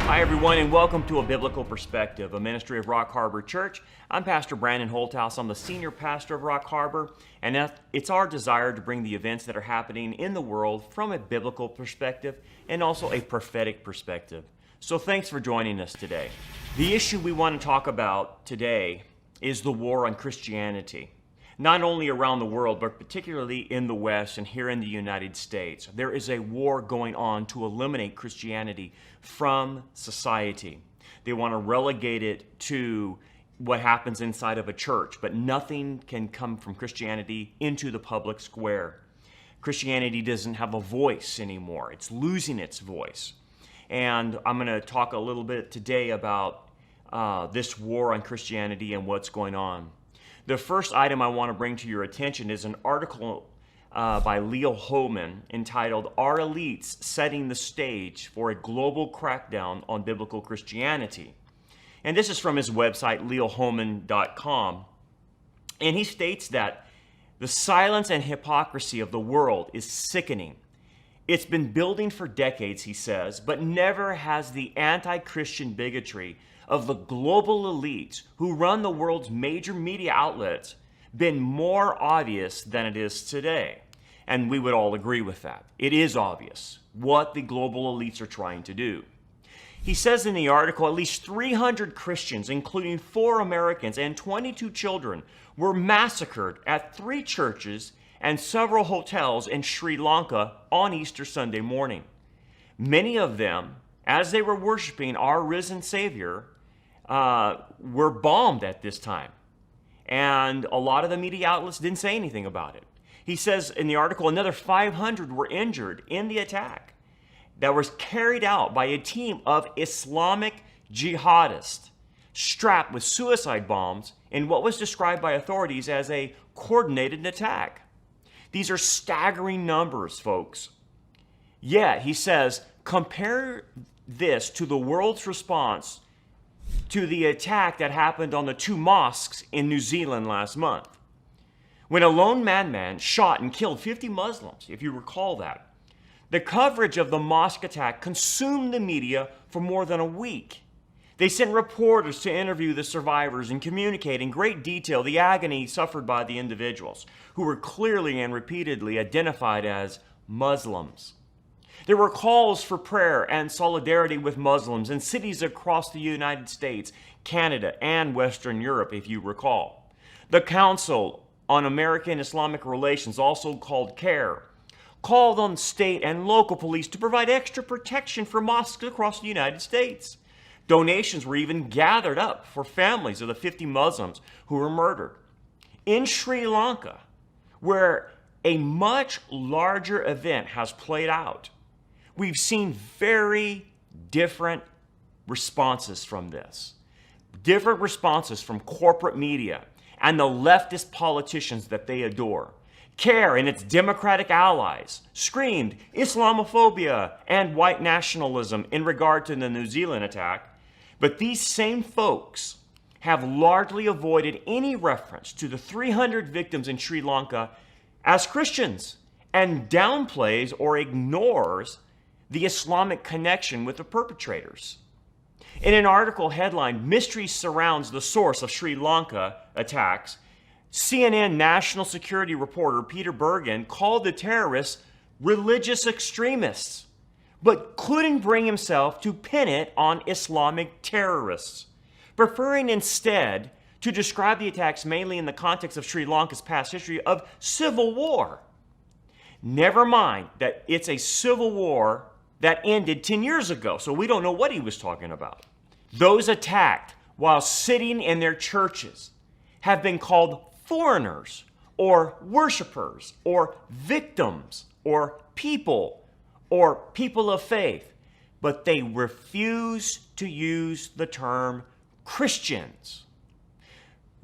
Hi, everyone, and welcome to A Biblical Perspective, a ministry of Rock Harbor Church. I'm Pastor Brandon Holthaus. I'm the senior pastor of Rock Harbor, and it's our desire to bring the events that are happening in the world from a biblical perspective and also a prophetic perspective. So thanks for joining us today. The issue we want to talk about today is the war on Christianity. Not only around the world, but particularly in the West and here in the United States. There is a war going on to eliminate Christianity from society. They want to relegate it to what happens inside of a church, but nothing can come from Christianity into the public square. Christianity doesn't have a voice anymore. It's losing its voice. And I'm going to talk a little bit today about this war on Christianity and what's going on. The first item I want to bring to your attention is an article by Leo Hohmann entitled, "Are Elites Setting the Stage for a Global Crackdown on Biblical Christianity?" And this is from his website, leohohmann.com. And he states that the silence and hypocrisy of the world is sickening. It's been building for decades, he says, but never has the anti-Christian bigotry of the global elites who run the world's major media outlets been more obvious than it is today. And we would all agree with that. It is obvious what the global elites are trying to do. He says in the article, at least 300 Christians, including 4 Americans and 22 children, were massacred at 3 churches and several hotels in Sri Lanka on Easter Sunday morning. Many of them, as they were worshiping our risen Savior, were bombed at this time. And a lot of the media outlets didn't say anything about it. He says in the article, another 500 were injured in the attack that was carried out by a team of Islamic jihadists strapped with suicide bombs in what was described by authorities as a coordinated attack. These are staggering numbers, folks. Yet, he says, compare this to the world's response to the attack that happened on the 2 mosques in New Zealand last month, when a lone madman shot and killed 50 Muslims, if you recall that. The coverage of the mosque attack consumed the media for more than a week. They sent reporters to interview the survivors and communicate in great detail the agony suffered by the individuals, who were clearly and repeatedly identified as Muslims. There were calls for prayer and solidarity with Muslims in cities across the United States, Canada, and Western Europe, if you recall. The Council on American Islamic Relations, also called CARE, called on state and local police to provide extra protection for mosques across the United States. Donations were even gathered up for families of the 50 Muslims who were murdered. In Sri Lanka, where a much larger event has played out, we've seen very different responses from this. Different responses from corporate media and the leftist politicians that they adore. CARE and its Democratic allies screamed Islamophobia and white nationalism in regard to the New Zealand attack, but these same folks have largely avoided any reference to the 300 victims in Sri Lanka as Christians and downplays or ignores the Islamic connection with the perpetrators. In an article headlined, "Mystery Surrounds the Source of Sri Lanka Attacks," CNN national security reporter Peter Bergen called the terrorists religious extremists, but couldn't bring himself to pin it on Islamic terrorists, preferring instead to describe the attacks mainly in the context of Sri Lanka's past history of civil war. Never mind that it's a civil war that ended 10 years ago, so we don't know what he was talking about. Those attacked while sitting in their churches have been called foreigners or worshipers or victims or people of faith, but they refuse to use the term Christians.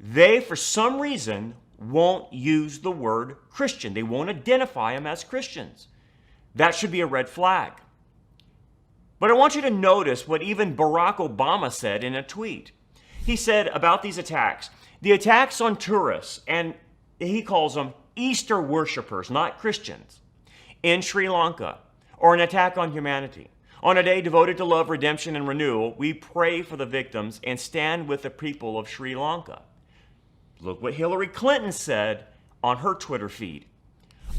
They, for some reason, won't use the word Christian. They won't identify them as Christians. That should be a red flag. But I want you to notice what even Barack Obama said in a tweet. He said about these attacks, the attacks on tourists, and he calls them Easter worshipers, not Christians, in Sri Lanka, or an attack on humanity, On a day devoted to love, redemption, and renewal, we pray for the victims and stand with the people of Sri Lanka. Look what Hillary Clinton said on her Twitter feed.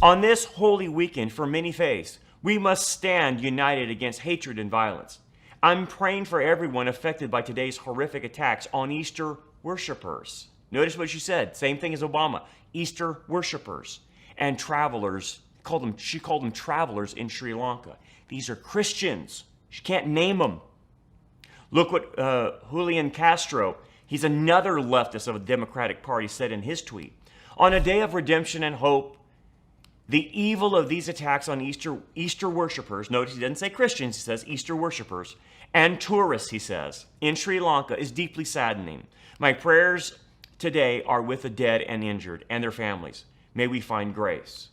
On this holy weekend for many faiths, we must stand united against hatred and violence. I'm praying for everyone affected by today's horrific attacks on Easter worshipers. Notice what she said, same thing as Obama, Easter worshipers and travelers. She called them travelers in Sri Lanka. These are Christians. She can't name them. Look what Julian Castro, he's another leftist of the Democratic Party, said in his tweet. On a day of redemption and hope, the evil of these attacks on Easter worshipers, notice he doesn't say Christians, he says Easter worshipers, and tourists, he says, in Sri Lanka is deeply saddening. My prayers today are with the dead and injured and their families. May we find grace.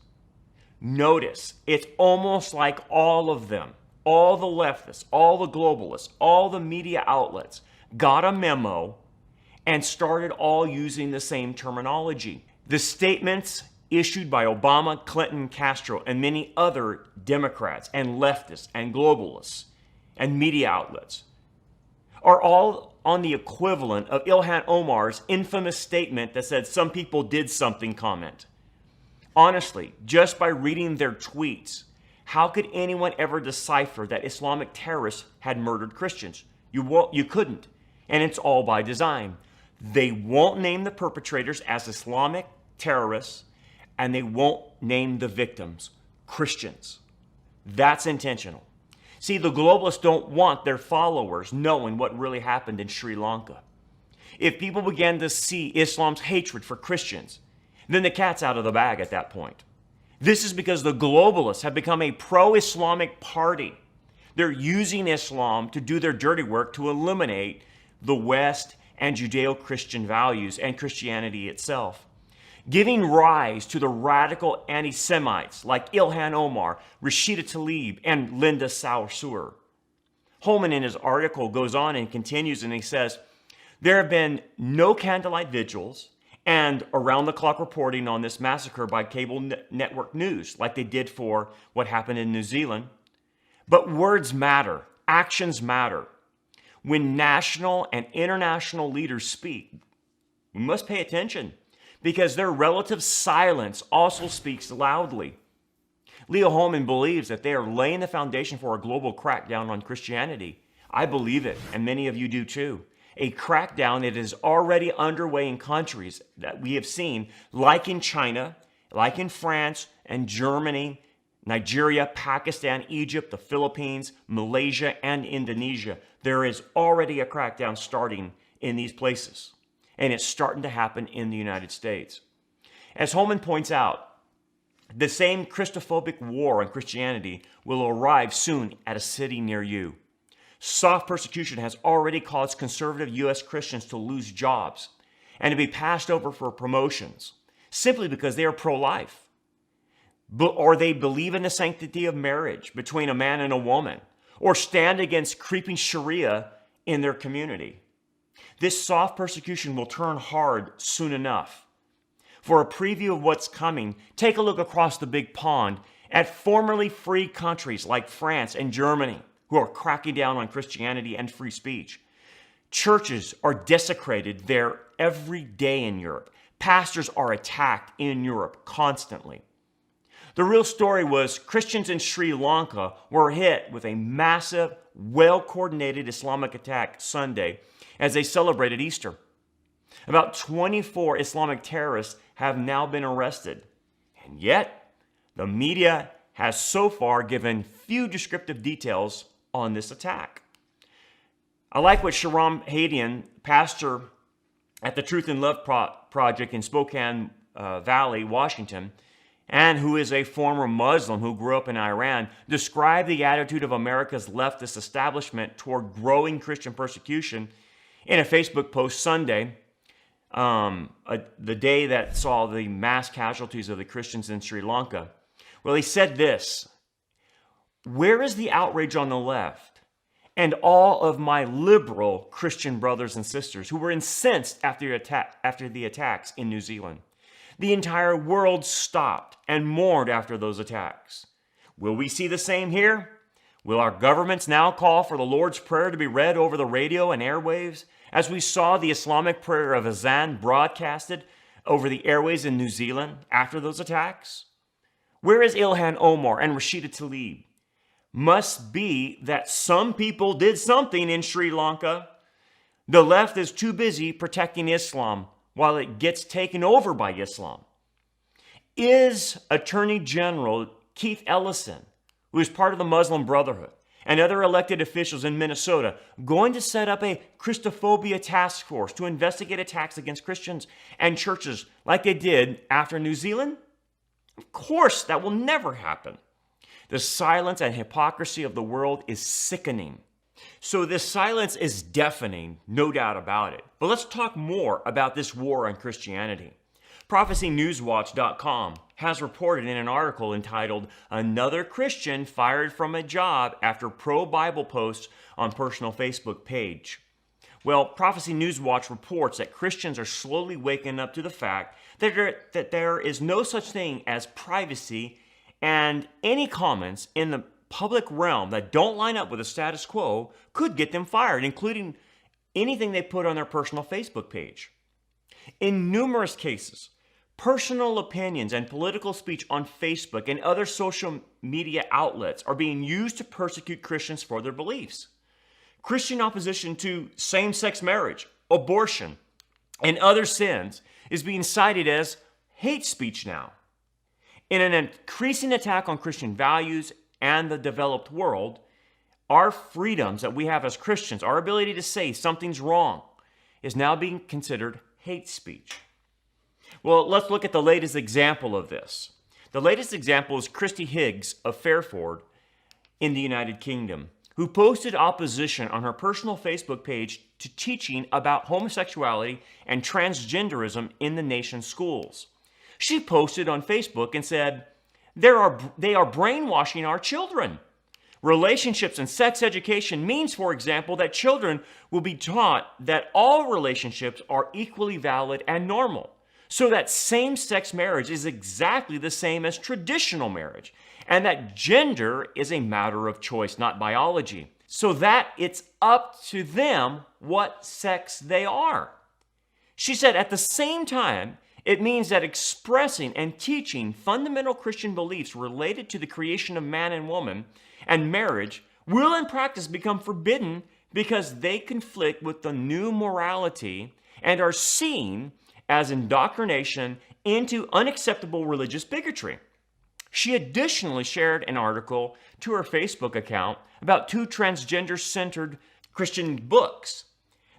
Notice, it's almost like all of them, all the leftists, all the globalists, all the media outlets got a memo and started all using the same terminology. The statements issued by Obama, Clinton, Castro, and many other Democrats and leftists and globalists and media outlets are all on the equivalent of Ilhan Omar's infamous statement that said some people did something comment. Honestly, just by reading their tweets, how could anyone ever decipher that Islamic terrorists had murdered Christians? You couldn't. And it's all by design. They won't name the perpetrators as Islamic terrorists, and they won't name the victims Christians. That's intentional. See, the globalists don't want their followers knowing what really happened in Sri Lanka. If people began to see Islam's hatred for Christians, then the cat's out of the bag at that point. This is because the globalists have become a pro-Islamic party. They're using Islam to do their dirty work to eliminate the West and Judeo-Christian values and Christianity itself, giving rise to the radical anti-Semites like Ilhan Omar, Rashida Tlaib, and Linda Sarsour. Holman in his article goes on and continues, and he says, there have been no candlelight vigils and around-the-clock reporting on this massacre by cable network news like they did for what happened in New Zealand. But words matter. Actions matter. When national and international leaders speak, we must pay attention because their relative silence also speaks loudly. Leo Holman believes that they are laying the foundation for a global crackdown on Christianity. I believe it, and many of you do too. A crackdown that is already underway in countries that we have seen, like in China, like in France and Germany, Nigeria, Pakistan, Egypt, the Philippines, Malaysia, and Indonesia. There is already a crackdown starting in these places, and it's starting to happen in the United States. As Holman points out, the same Christophobic war on Christianity will arrive soon at a city near you. Soft persecution has already caused conservative U.S. Christians to lose jobs and to be passed over for promotions simply because they are pro-life, or they believe in the sanctity of marriage between a man and a woman, or stand against creeping Sharia in their community. This soft persecution will turn hard soon enough. For a preview of what's coming, take a look across the big pond at formerly free countries like France and Germany, who are cracking down on Christianity and free speech. Churches are desecrated there every day in Europe. Pastors are attacked in Europe constantly. The real story was Christians in Sri Lanka were hit with a massive, well-coordinated Islamic attack Sunday as they celebrated Easter. About 24 Islamic terrorists have now been arrested. And yet, the media has so far given few descriptive details on this attack. I like what Sharam Hadian, pastor at the Truth and Love Project in Spokane Valley, Washington, and who is a former Muslim who grew up in Iran, described the attitude of America's leftist establishment toward growing Christian persecution in a Facebook post Sunday, the day that saw the mass casualties of the Christians in Sri Lanka. Well, he said this: where is the outrage on the left and all of my liberal Christian brothers and sisters who were incensed after the attacks in New Zealand? The entire world stopped and mourned after those attacks. Will we see the same here? Will our governments now call for the Lord's Prayer to be read over the radio and airwaves, as we saw the Islamic prayer of Azan broadcasted over the airways in New Zealand after those attacks? Where is Ilhan Omar and Rashida Tlaib? Must be that some people did something in Sri Lanka. The left is too busy protecting Islam while it gets taken over by Islam. Is Attorney General Keith Ellison, who is part of the Muslim Brotherhood, and other elected officials in Minnesota going to set up a Christophobia task force to investigate attacks against Christians and churches like they did after New Zealand? Of course, that will never happen. The silence and hypocrisy of the world is sickening. So this silence is deafening, no doubt about it. But let's talk more about this war on Christianity. ProphecyNewsWatch.com has reported in an article entitled "Another Christian Fired from a Job After Pro-Bible Posts on Personal Facebook Page." Well, Prophecy Newswatch reports that Christians are slowly waking up to the fact that there is no such thing as privacy, and any comments in the public realm that don't line up with the status quo could get them fired, including anything they put on their personal Facebook page. In numerous cases, personal opinions and political speech on Facebook and other social media outlets are being used to persecute Christians for their beliefs. Christian opposition to same-sex marriage, abortion, and other sins is being cited as hate speech now. In an increasing attack on Christian values and the developed world, our freedoms that we have as Christians, our ability to say something's wrong, is now being considered hate speech. Well, let's look at the latest example of this. The latest example is Christy Higgs of Fairford in the United Kingdom, who posted opposition on her personal Facebook page to teaching about homosexuality and transgenderism in the nation's schools. She posted on Facebook and said, they are brainwashing our children. Relationships and sex education means, for example, that children will be taught that all relationships are equally valid and normal, so that same-sex marriage is exactly the same as traditional marriage, and that gender is a matter of choice, not biology, so that it's up to them what sex they are. She said at the same time, it means that expressing and teaching fundamental Christian beliefs related to the creation of man and woman and marriage will in practice become forbidden because they conflict with the new morality and are seen as indoctrination into unacceptable religious bigotry. She additionally shared an article to her Facebook account about 2 transgender-centered Christian books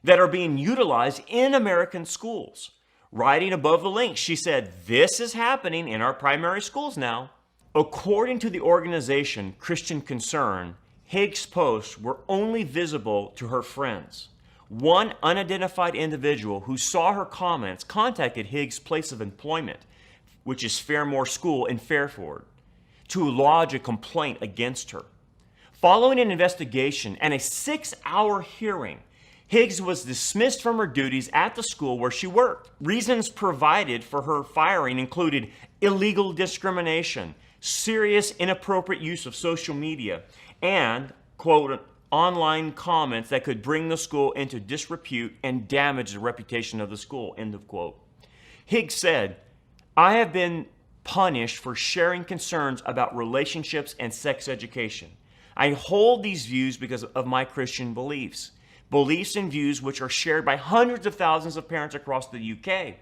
that are being utilized in American schools. Writing above the link, she said, "This is happening in our primary schools now." According to the organization Christian Concern, Higgs' posts were only visible to her friends. One unidentified individual who saw her comments contacted Higgs' place of employment, which is Fairmore School in Fairford, to lodge a complaint against her. Following an investigation and a 6-hour hearing, Higgs was dismissed from her duties at the school where she worked. Reasons provided for her firing included illegal discrimination, serious inappropriate use of social media, and, quote, online comments that could bring the school into disrepute and damage the reputation of the school, end of quote. Higgs said, "I have been punished for sharing concerns about relationships and sex education. I hold these views because of my Christian beliefs and views which are shared by hundreds of thousands of parents across the UK."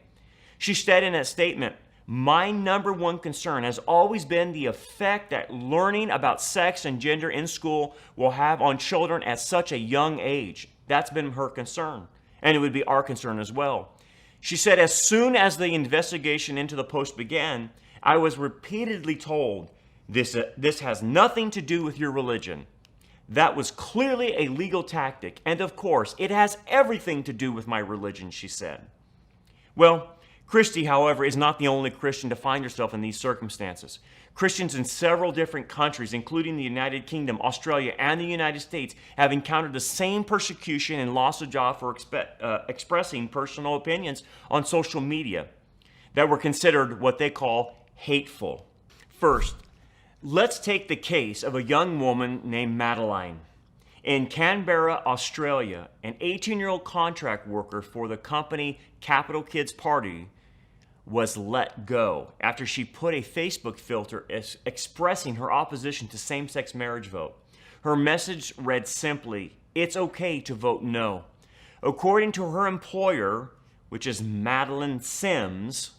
She said in a statement, "My number one concern has always been the effect that learning about sex and gender in school will have on children at such a young age." That's been her concern, and it would be our concern as well. She said, "As soon as the investigation into the post began, I was repeatedly told, this has nothing to do with your religion. That was clearly a legal tactic, and of course, it has everything to do with my religion," she said. Well, Christy, however, is not the only Christian to find herself in these circumstances. Christians in several different countries, including the United Kingdom, Australia, and the United States, have encountered the same persecution and loss of job for expressing personal opinions on social media that were considered what they call hateful. First, Let's take the case of a young woman named Madeline. In Canberra, Australia, an 18-year-old contract worker for the company Capital Kids Party was let go after she put a Facebook filter expressing her opposition to same-sex marriage vote. Her message read simply, "It's okay to vote no." According to her employer, which is Madeline Sims,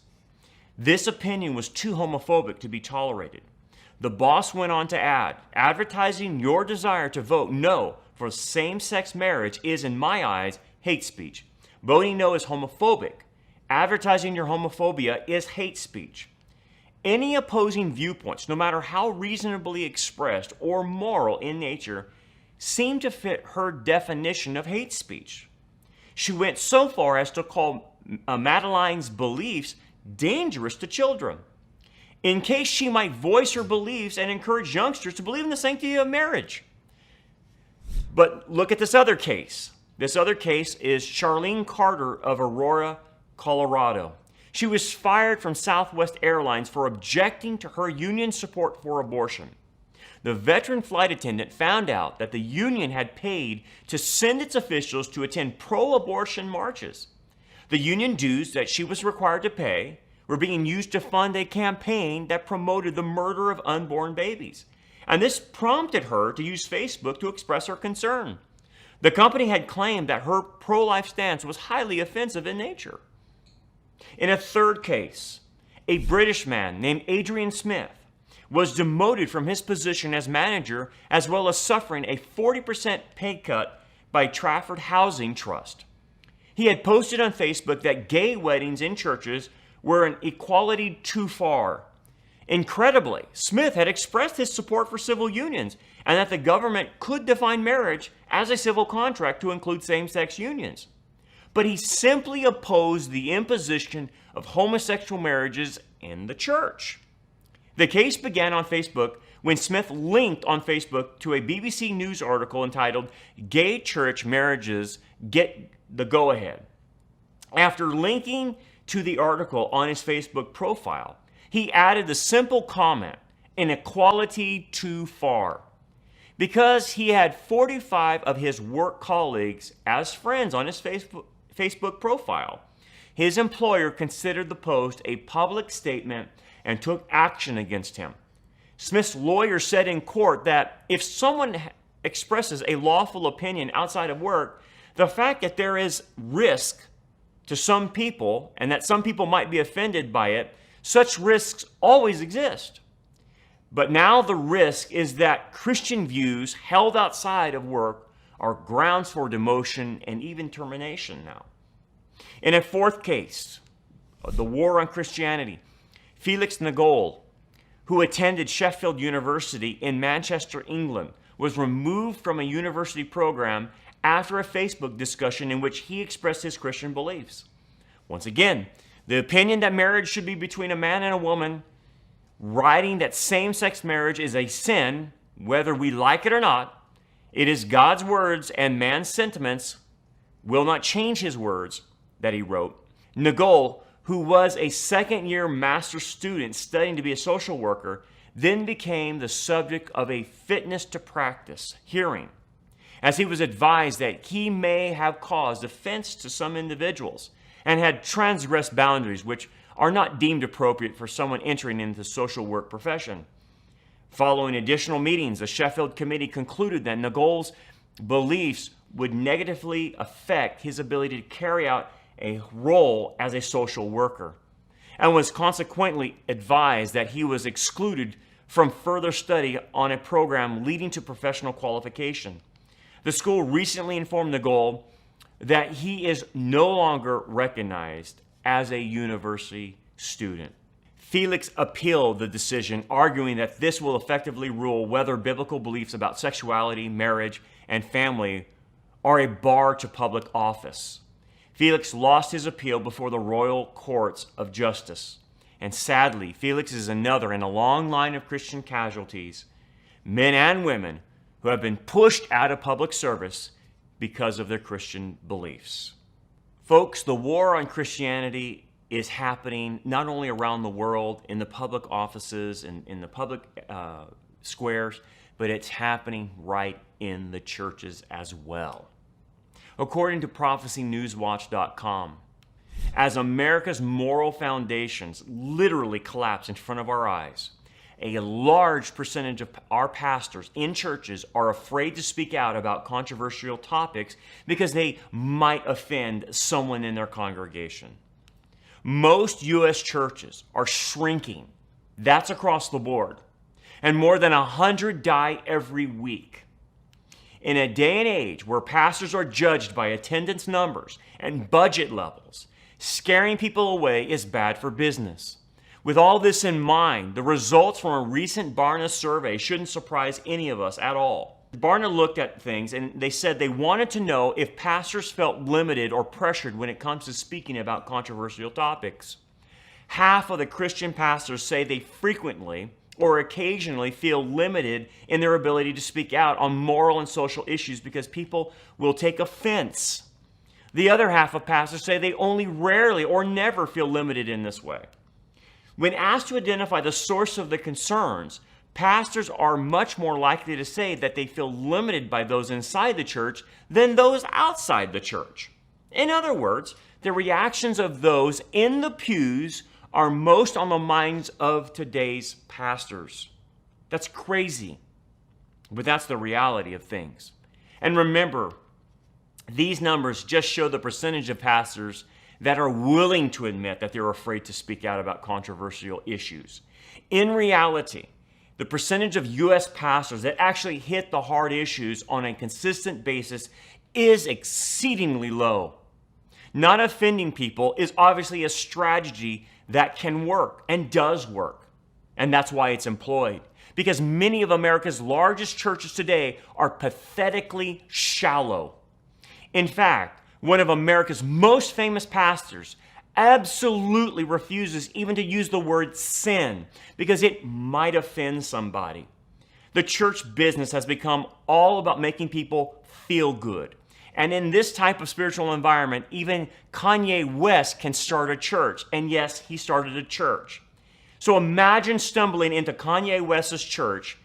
this opinion was too homophobic to be tolerated. The boss went on to add, "Advertising your desire to vote no for same-sex marriage is, in my eyes, hate speech. Voting no is homophobic. Advertising your homophobia is hate speech." Any opposing viewpoints, no matter how reasonably expressed or moral in nature, seem to fit her definition of hate speech. She went so far as to call Madeline's beliefs dangerous to children, in case she might voice her beliefs and encourage youngsters to believe in the sanctity of marriage. But look at this other case. This other case is Charlene Carter of Aurora, Colorado. She was fired from Southwest Airlines for objecting to her union support for abortion. The veteran flight attendant found out that the union had paid to send its officials to attend pro-abortion marches. The union dues that she was required to pay were being used to fund a campaign that promoted the murder of unborn babies. And this prompted her to use Facebook to express her concern. The company had claimed that her pro-life stance was highly offensive in nature. In a third case, a British man named Adrian Smith was demoted from his position as manager, as well as suffering a 40% pay cut by Trafford Housing Trust. He had posted on Facebook that gay weddings in churches were an equality too far. Incredibly, Smith had expressed his support for civil unions and that the government could define marriage as a civil contract to include same-sex unions. But he simply opposed the imposition of homosexual marriages in the church. The case began on Facebook when Smith linked on Facebook to a BBC News article entitled "Gay Church Marriages Get the Go-Ahead." After linking to the article on his Facebook profile, he added the simple comment, "An equality too far." Because he had 45 of his work colleagues as friends on his Facebook profile, his employer considered the post a public statement and took action against him. Smith's lawyer said in court that if someone expresses a lawful opinion outside of work, the fact that there is risk to some people and that some people might be offended by it, such risks always exist. But now the risk is that Christian views held outside of work are grounds for demotion and even termination now. In a fourth case, the war on Christianity, Felix Nagol, who attended Sheffield University in Manchester, England, was removed from a university program after a Facebook discussion in which he expressed his Christian beliefs. Once again, the opinion that marriage should be between a man and a woman, writing that same-sex marriage is a sin, whether we like it or not, it is God's words and man's sentiments will not change his words that he wrote. Nagol, who was a second-year master's student studying to be a social worker, then became the subject of a fitness to practice hearing, as he was advised that he may have caused offense to some individuals and had transgressed boundaries which are not deemed appropriate for someone entering into the social work profession. Following additional meetings, the Sheffield Committee concluded that Nagol's beliefs would negatively affect his ability to carry out a role as a social worker, and was consequently advised that he was excluded from further study on a program leading to professional qualification. The school recently informed Nagol that he is no longer recognized as a university student. Felix appealed the decision, arguing that this will effectively rule whether biblical beliefs about sexuality, marriage, and family are a bar to public office. Felix lost his appeal before the Royal Courts of Justice. And sadly, Felix is another in a long line of Christian casualties, men and women, who have been pushed out of public service because of their Christian beliefs. Folks, the war on Christianity is happening not only around the world in the public offices and in the public squares, but it's happening right in the churches as well. According to prophecynewswatch.com, as America's moral foundations literally collapse in front of our eyes, a large percentage of our pastors in churches are afraid to speak out about controversial topics because they might offend someone in their congregation. Most U.S. churches are shrinking. That's across the board. And more than 100 die every week. In a day and age where pastors are judged by attendance numbers and budget levels, scaring people away is bad for business. With all this in mind, the results from a recent Barna survey shouldn't surprise any of us at all. Barna looked at things and they said they wanted to know if pastors felt limited or pressured when it comes to speaking about controversial topics. Half of the Christian pastors say they frequently or occasionally feel limited in their ability to speak out on moral and social issues because people will take offense. The other half of pastors say they only rarely or never feel limited in this way. When asked to identify the source of the concerns, pastors are much more likely to say that they feel limited by those inside the church than those outside the church. In other words, the reactions of those in the pews are most on the minds of today's pastors. That's crazy, but that's the reality of things. And remember, these numbers just show the percentage of pastors that are willing to admit that they're afraid to speak out about controversial issues. In reality, the percentage of U.S. pastors that actually hit the hard issues on a consistent basis is exceedingly low. Not offending people is obviously a strategy that can work and does work. And that's why it's employed. Because many of America's largest churches today are pathetically shallow. In fact, one of America's most famous pastors absolutely refuses even to use the word sin because it might offend somebody. The church business has become all about making people feel good. And in this type of spiritual environment, even Kanye West can start a church. And yes, he started a church. So imagine stumbling into Kanye West's church,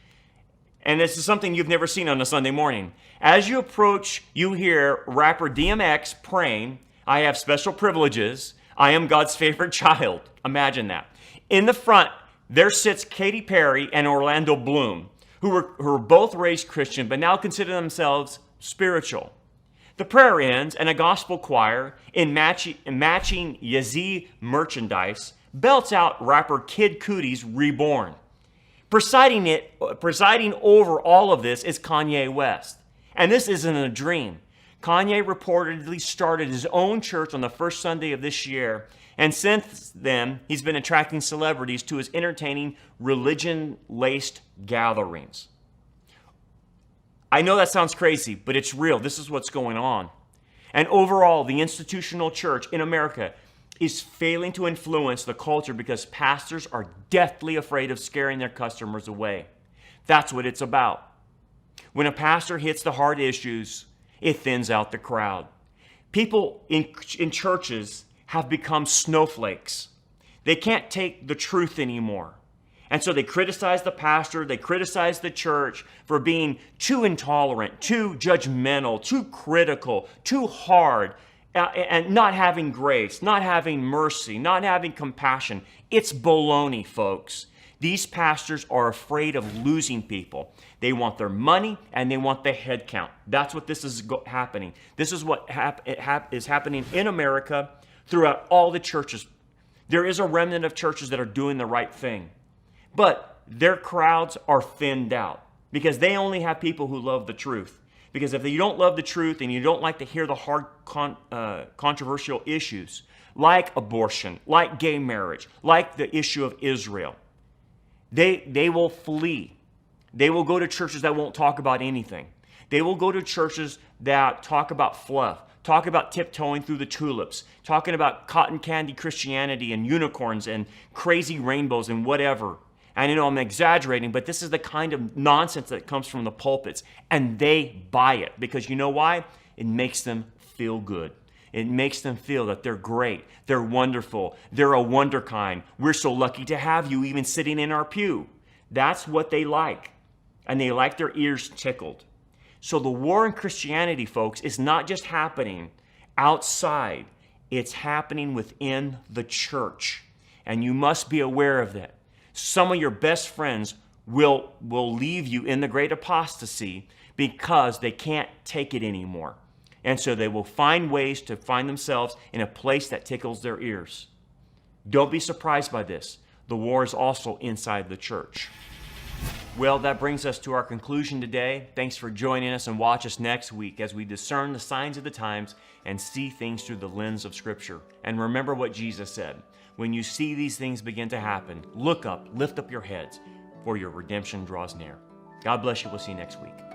and this is something you've never seen on a Sunday morning. As you approach, you hear rapper DMX praying, "I have special privileges. I am God's favorite child." Imagine that. In the front, there sits Katy Perry and Orlando Bloom, who were both raised Christian, but now consider themselves spiritual. The prayer ends, and a gospel choir in matching Yeezy merchandise belts out rapper Kid Cudi's "Reborn." Presiding over all of this is Kanye West. And this isn't a dream. Kanye reportedly started his own church on the first Sunday of this year, and since then, he's been attracting celebrities to his entertaining, religion-laced gatherings. I know that sounds crazy, but it's real. This is what's going on. And overall, the institutional church in America is failing to influence the culture because pastors are deathly afraid of scaring their customers away. That's what it's about. When a pastor hits the hard issues, it thins out the crowd. People in churches have become snowflakes. They can't take the truth anymore. And so they criticize the pastor, they criticize the church for being too intolerant, too judgmental, too critical, too hard, and not having grace, not having mercy, not having compassion. It's baloney, folks. These pastors are afraid of losing people. They want their money and they want the head count. That's what this is happening. This is what is happening in America throughout all the churches. There is a remnant of churches that are doing the right thing. But their crowds are thinned out because they only have people who love the truth. Because if you don't love the truth and you don't like to hear the hard controversial issues like abortion, like gay marriage, like the issue of Israel, they will flee. They will go to churches that won't talk about anything. They will go to churches that talk about fluff, talk about tiptoeing through the tulips, talking about cotton candy Christianity and unicorns and crazy rainbows and whatever. And I know I'm exaggerating, but this is the kind of nonsense that comes from the pulpits. And they buy it because you know why? It makes them feel good. It makes them feel that they're great, they're wonderful, they're a wonder kind. We're so lucky to have you even sitting in our pew. That's what they like. And they like their ears tickled. So the war in Christianity, folks, is not just happening outside. It's happening within the church. And you must be aware of that. Some of your best friends will leave you in the great apostasy because they can't take it anymore. And so they will find ways to find themselves in a place that tickles their ears. Don't be surprised by this. The war is also inside the church. Well, that brings us to our conclusion today. Thanks for joining us, and watch us next week as we discern the signs of the times and see things through the lens of Scripture. And remember what Jesus said. When you see these things begin to happen, look up, lift up your heads, for your redemption draws near. God bless you. We'll see you next week.